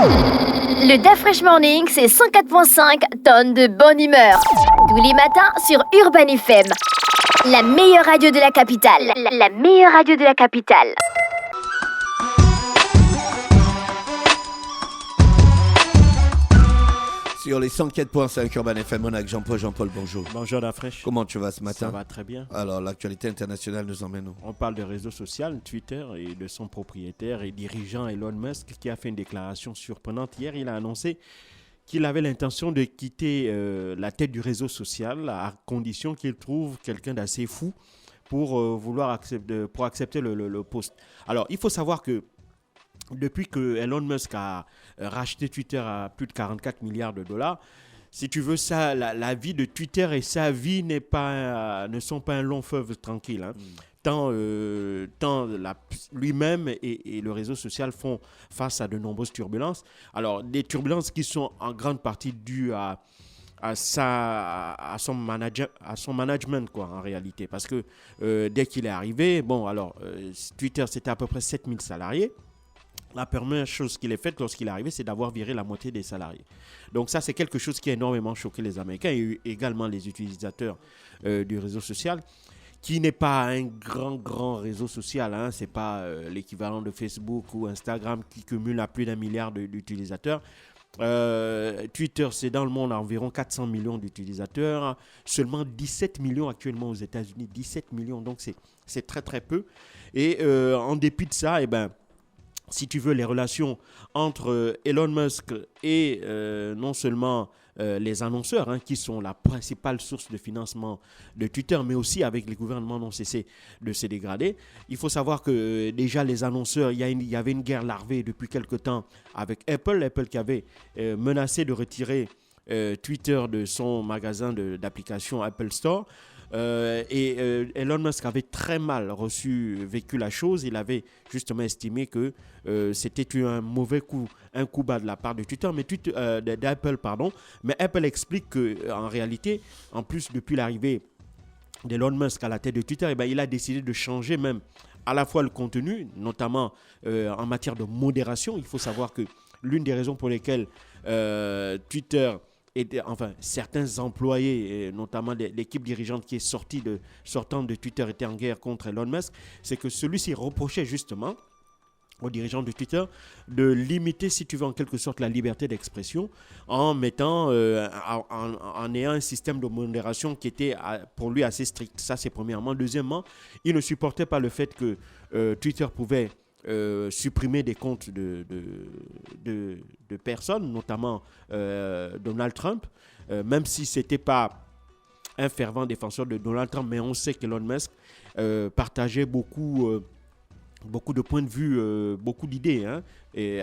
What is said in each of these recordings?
Le DaFresh Morning, c'est 104.5 tonnes de bonne humeur. Tous les matins sur Urban FM. La meilleure radio de la capitale. La meilleure radio de la capitale. Sur les 104.5 Urban FM, on a Jean-Paul. Jean-Paul, bonjour. Bonjour DaFresh. Comment tu vas ce matin? Ça va très bien. Alors, l'actualité internationale nous emmène où? On parle de réseau social, Twitter, et de son propriétaire et dirigeant Elon Musk qui a fait une déclaration surprenante. Hier, il a annoncé qu'il avait l'intention de quitter la tête du réseau social à condition qu'il trouve quelqu'un d'assez fou pour accepter le poste. Alors, il faut savoir que depuis que Elon Musk a racheté Twitter à plus de 44 milliards de dollars, si tu veux, ça, la vie de Twitter et sa vie ne sont pas un long fleuve tranquille. Hein. Tant lui-même et le réseau social font face à de nombreuses turbulences. Alors, des turbulences qui sont en grande partie dues à son management, quoi, en réalité. Parce que dès qu'il est arrivé, Twitter, c'était à peu près 7000 salariés. La première chose qu'il a faite lorsqu'il est arrivé, c'est d'avoir viré la moitié des salariés. Donc ça, c'est quelque chose qui a énormément choqué les Américains et également les utilisateurs du réseau social, qui n'est pas un grand réseau social. Hein. Ce n'est pas l'équivalent de Facebook ou Instagram qui cumule à plus d'1 milliard d'utilisateurs. Twitter, c'est dans le monde environ 400 millions d'utilisateurs. Seulement 17 millions actuellement aux États-Unis. 17 millions, donc c'est très très peu. Et en dépit de ça, si tu veux, les relations entre Elon Musk et non seulement les annonceurs, hein, qui sont la principale source de financement de Twitter, mais aussi avec les gouvernements n'ont cessé de se dégrader. Il faut savoir que déjà les annonceurs, il y avait une guerre larvée depuis quelque temps avec Apple qui avait menacé de retirer Twitter de son magasin d'applications Apple Store. Elon Musk avait très mal vécu la chose. Il avait justement estimé que c'était un mauvais coup, un coup bas de la part de Twitter, d'Apple, pardon. Mais Apple explique qu'en réalité, en plus, depuis l'arrivée d'Elon Musk à la tête de Twitter, il a décidé de changer même à la fois le contenu, notamment en matière de modération. Il faut savoir que l'une des raisons pour lesquelles Twitter certains employés, et notamment l'équipe dirigeante qui est sortant de Twitter, était en guerre contre Elon Musk, c'est que celui-ci reprochait justement aux dirigeants de Twitter de limiter, si tu veux, en quelque sorte, la liberté d'expression en ayant un système de modération qui était pour lui assez strict. Ça, c'est premièrement. Deuxièmement, il ne supportait pas le fait que Twitter pouvait supprimer des comptes de personnes, notamment Donald Trump, même si ce n'était pas un fervent défenseur de Donald Trump, mais on sait qu'Elon Musk partageait beaucoup de points de vue, beaucoup d'idées, hein,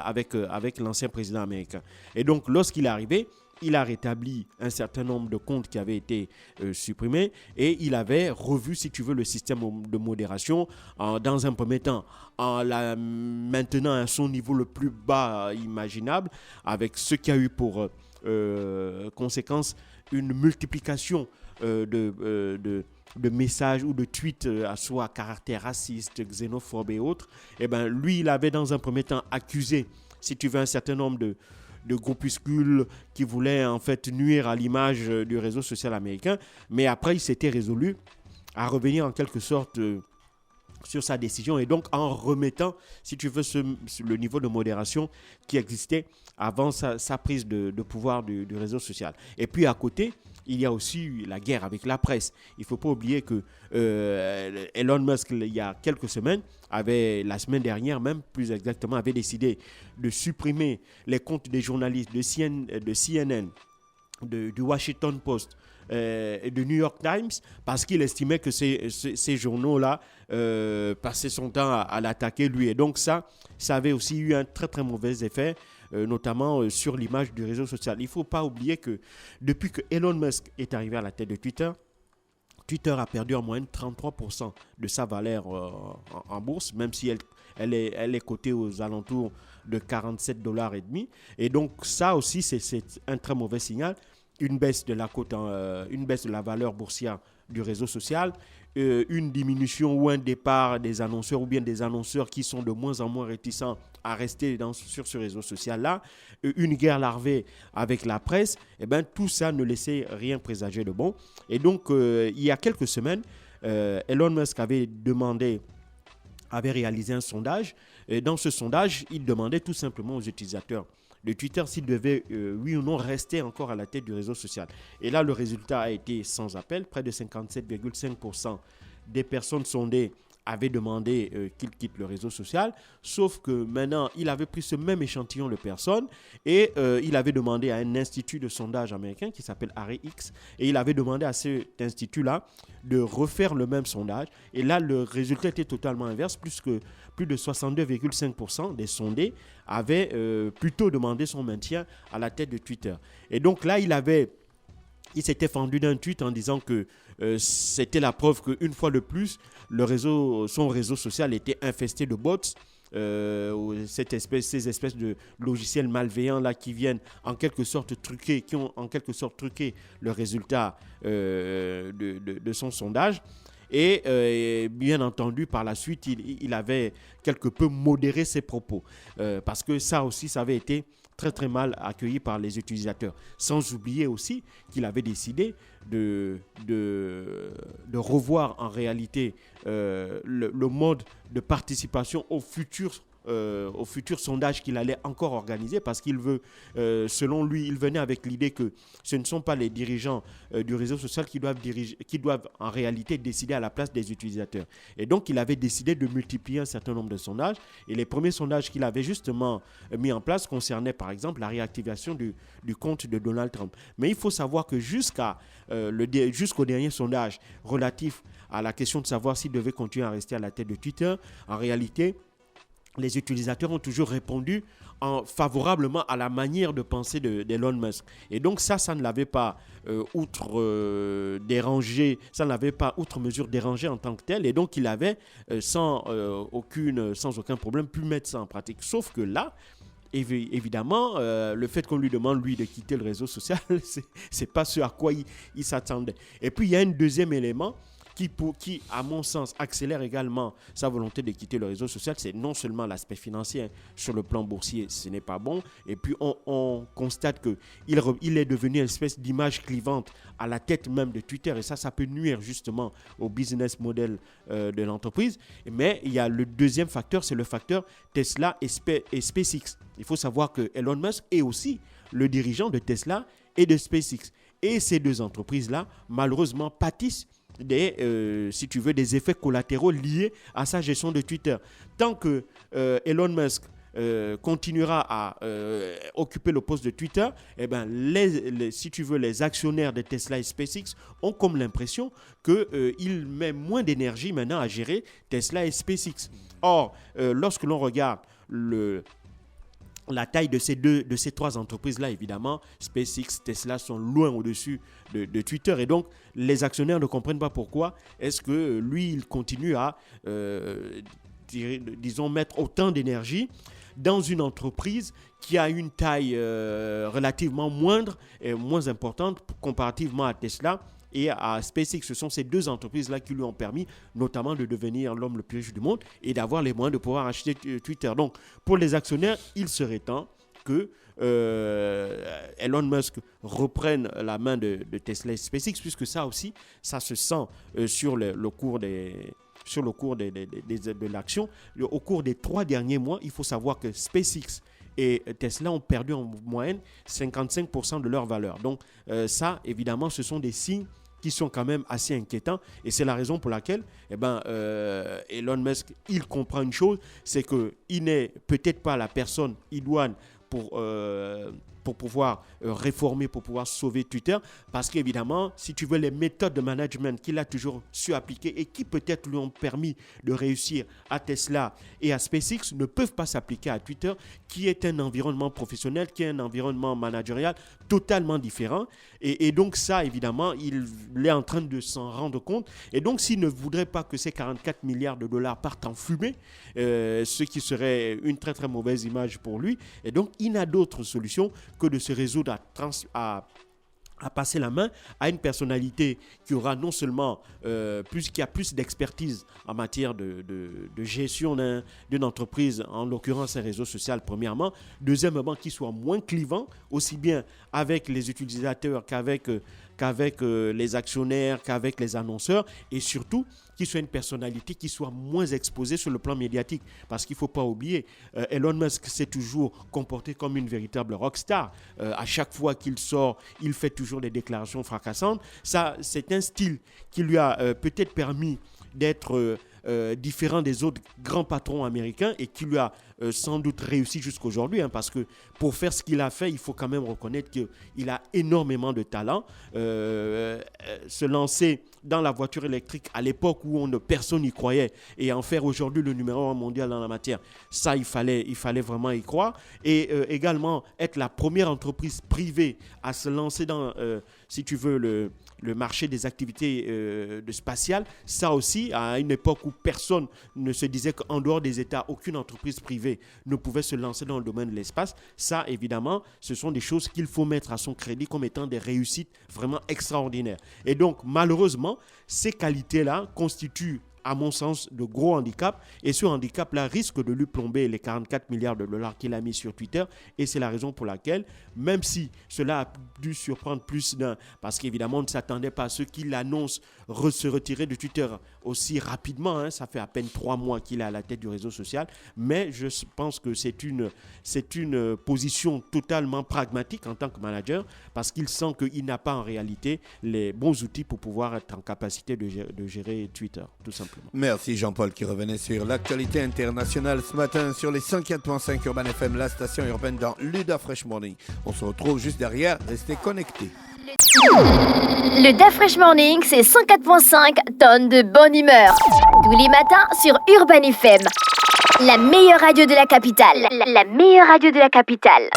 avec l'ancien président américain. Et donc, lorsqu'il est arrivé, il a rétabli un certain nombre de comptes qui avaient été supprimés et il avait revu, si tu veux, le système de modération dans un premier temps en la maintenant à son niveau le plus bas imaginable, avec ce qui a eu pour conséquence une multiplication de messages ou de tweets à soi à caractère raciste, xénophobe et autres. Lui, il avait dans un premier temps accusé, si tu veux, un certain nombre de groupuscules qui voulaient en fait nuire à l'image du réseau social américain. Mais après, il s'était résolu à revenir en quelque sorte sur sa décision et donc en remettant, si tu veux, le niveau de modération qui existait avant sa prise de pouvoir du réseau social. Et puis à côté, il y a aussi la guerre avec la presse. Il ne faut pas oublier que Elon Musk, il y a quelques semaines, la semaine dernière même, plus exactement, avait décidé de supprimer les comptes des journalistes de CNN, du Washington Post et du New York Times, parce qu'il estimait que ces journaux-là passaient son temps à l'attaquer lui. Et donc ça avait aussi eu un très très mauvais effet, notamment sur l'image du réseau social. Il ne faut pas oublier que depuis que Elon Musk est arrivé à la tête de Twitter, Twitter a perdu en moyenne 33% de sa valeur en bourse, même si elle est cotée aux alentours de 47,5 $. Et donc ça aussi, c'est un très mauvais signal. Une baisse de la valeur boursière du réseau social, une diminution ou un départ des annonceurs ou bien des annonceurs qui sont de moins en moins réticents à rester sur ce réseau social-là, une guerre larvée avec la presse, eh ben, tout ça ne laissait rien présager de bon. Et donc, il y a quelques semaines, Elon Musk avait réalisé un sondage. Et dans ce sondage, il demandait tout simplement aux utilisateurs de Twitter s'ils devaient, oui ou non, rester encore à la tête du réseau social. Et là, le résultat a été sans appel. Près de 57,5% des personnes sondées avaient demandé qu'il quitte le réseau social, sauf que maintenant, il avait pris ce même échantillon de personnes et il avait demandé à un institut de sondage américain qui s'appelle ArrayX, et il avait demandé à cet institut-là de refaire le même sondage. Et là, le résultat était totalement inverse, puisque plus de 62,5% des sondés avaient plutôt demandé son maintien à la tête de Twitter. Et donc là, il s'était fendu d'un tweet en disant que c'était la preuve qu'une fois de plus, son réseau social était infesté de bots, ces espèces de logiciels malveillants là qui viennent en quelque sorte truquer, qui ont en quelque sorte truqué le résultat de son sondage. Et bien entendu, par la suite, il avait quelque peu modéré ses propos. Parce que ça aussi, ça avait été très très mal accueilli par les utilisateurs. Sans oublier aussi qu'il avait décidé de revoir en réalité le mode de participation au futur sondage qu'il allait encore organiser, parce qu'il veut, selon lui, il venait avec l'idée que ce ne sont pas les dirigeants du réseau social qui doivent en réalité décider à la place des utilisateurs. Et donc, il avait décidé de multiplier un certain nombre de sondages. Et les premiers sondages qu'il avait justement mis en place concernaient, par exemple, la réactivation du compte de Donald Trump. Mais il faut savoir que jusqu'au dernier sondage relatif à la question de savoir s'il devait continuer à rester à la tête de Twitter, en réalité, les utilisateurs ont toujours répondu favorablement à la manière de penser d'Elon Musk. Et donc ça ne l'avait pas outre mesure dérangé en tant que tel. Et donc il avait sans aucun problème pu mettre ça en pratique. Sauf que là, évidemment, le fait qu'on lui demande, lui, de quitter le réseau social, c'est pas ce à quoi il s'attendait. Et puis il y a un deuxième élément qui, à mon sens, accélère également sa volonté de quitter le réseau social. C'est non seulement l'aspect financier, sur le plan boursier, ce n'est pas bon. Et puis, on constate qu'il est devenu une espèce d'image clivante à la tête même de Twitter. Et ça peut nuire justement au business model de l'entreprise. Mais il y a le deuxième facteur, c'est le facteur Tesla et SpaceX. Il faut savoir que Elon Musk est aussi le dirigeant de Tesla et de SpaceX. Et ces deux entreprises-là, malheureusement, pâtissent des effets collatéraux liés à sa gestion de Twitter. Tant que Elon Musk continuera à occuper le poste de Twitter, eh ben, les actionnaires de Tesla et SpaceX ont comme l'impression qu'il met moins d'énergie maintenant à gérer Tesla et SpaceX. Or, lorsque l'on regarde la taille de ces trois entreprises-là, évidemment, SpaceX, Tesla sont loin au-dessus de Twitter. Et donc, les actionnaires ne comprennent pas pourquoi est-ce que lui, il continue à, mettre autant d'énergie dans une entreprise qui a une taille relativement moindre et moins importante comparativement à Tesla et à SpaceX. Ce sont ces deux entreprises-là qui lui ont permis notamment de devenir l'homme le plus riche du monde et d'avoir les moyens de pouvoir acheter Twitter. Donc, pour les actionnaires, il serait temps que Elon Musk reprenne la main de Tesla et SpaceX, puisque ça aussi, ça se sent sur le cours de l'action. Au cours des 3 derniers mois, il faut savoir que SpaceX et Tesla ont perdu en moyenne 55% de leur valeur. Donc ça, évidemment, ce sont des signes qui sont quand même assez inquiétants. Et c'est la raison pour laquelle Elon Musk, il comprend une chose, c'est qu'il n'est peut-être pas la personne idoine pour pouvoir réformer, pour pouvoir sauver Twitter. Parce qu'évidemment, si tu veux, les méthodes de management qu'il a toujours su appliquer et qui peut-être lui ont permis de réussir à Tesla et à SpaceX ne peuvent pas s'appliquer à Twitter, qui est un environnement professionnel, qui est un environnement managérial totalement différent. Et donc ça, évidemment, il est en train de s'en rendre compte. Et donc, s'il ne voudrait pas que ces 44 milliards de dollars partent en fumée, ce qui serait une très très mauvaise image pour lui, et donc il n'a d'autre solution que de se résoudre à à passer la main à une personnalité qui aura non seulement qui a plus d'expertise en matière de gestion d'une entreprise, en l'occurrence un réseau social premièrement, deuxièmement qui soit moins clivant, aussi bien avec les utilisateurs qu'avec les actionnaires, qu'avec les annonceurs, et surtout qui soit une personnalité qui soit moins exposée sur le plan médiatique. Parce qu'il ne faut pas oublier, Elon Musk s'est toujours comporté comme une véritable rockstar. À chaque fois qu'il sort, il fait toujours des déclarations fracassantes. Ça, c'est un style qui lui a peut-être permis d'être différent des autres grands patrons américains et qui lui a sans doute réussi jusqu'aujourd'hui, parce que pour faire ce qu'il a fait, il faut quand même reconnaître qu'il a énormément de talent. Se lancer dans la voiture électrique à l'époque où personne n'y croyait et en faire aujourd'hui le numéro 1 mondial dans la matière, ça il fallait vraiment y croire. Et également être la première entreprise privée à se lancer dans, si tu veux, le marché des activités de spatiales, ça aussi, à une époque où personne ne se disait qu'en dehors des États, aucune entreprise privée ne pouvait se lancer dans le domaine de l'espace. Ça, évidemment, ce sont des choses qu'il faut mettre à son crédit comme étant des réussites vraiment extraordinaires. Et donc, malheureusement, ces qualités-là constituent, à mon sens, de gros handicaps. Et ce handicap-là risque de lui plomber les 44 milliards de dollars qu'il a mis sur Twitter. Et c'est la raison pour laquelle, même si cela a dû surprendre plus d'un, parce qu'évidemment, on ne s'attendait pas à ce qu'il annonce se retirer de Twitter aussi rapidement. Ça fait à peine 3 mois qu'il est à la tête du réseau social. Mais je pense que c'est une position totalement pragmatique en tant que manager, parce qu'il sent qu'il n'a pas en réalité les bons outils pour pouvoir être en capacité de gérer Twitter, tout simplement. Merci Jean-Paul qui revenait sur l'actualité internationale ce matin sur les 104.5 Urban FM, la station urbaine dans Luda Fresh Morning. On se retrouve juste derrière, restez connectés. Le Da Fresh Morning, c'est 104.5 tonnes de bonne humeur. Tous les matins sur Urban FM. La meilleure radio de la capitale. La meilleure radio de la capitale.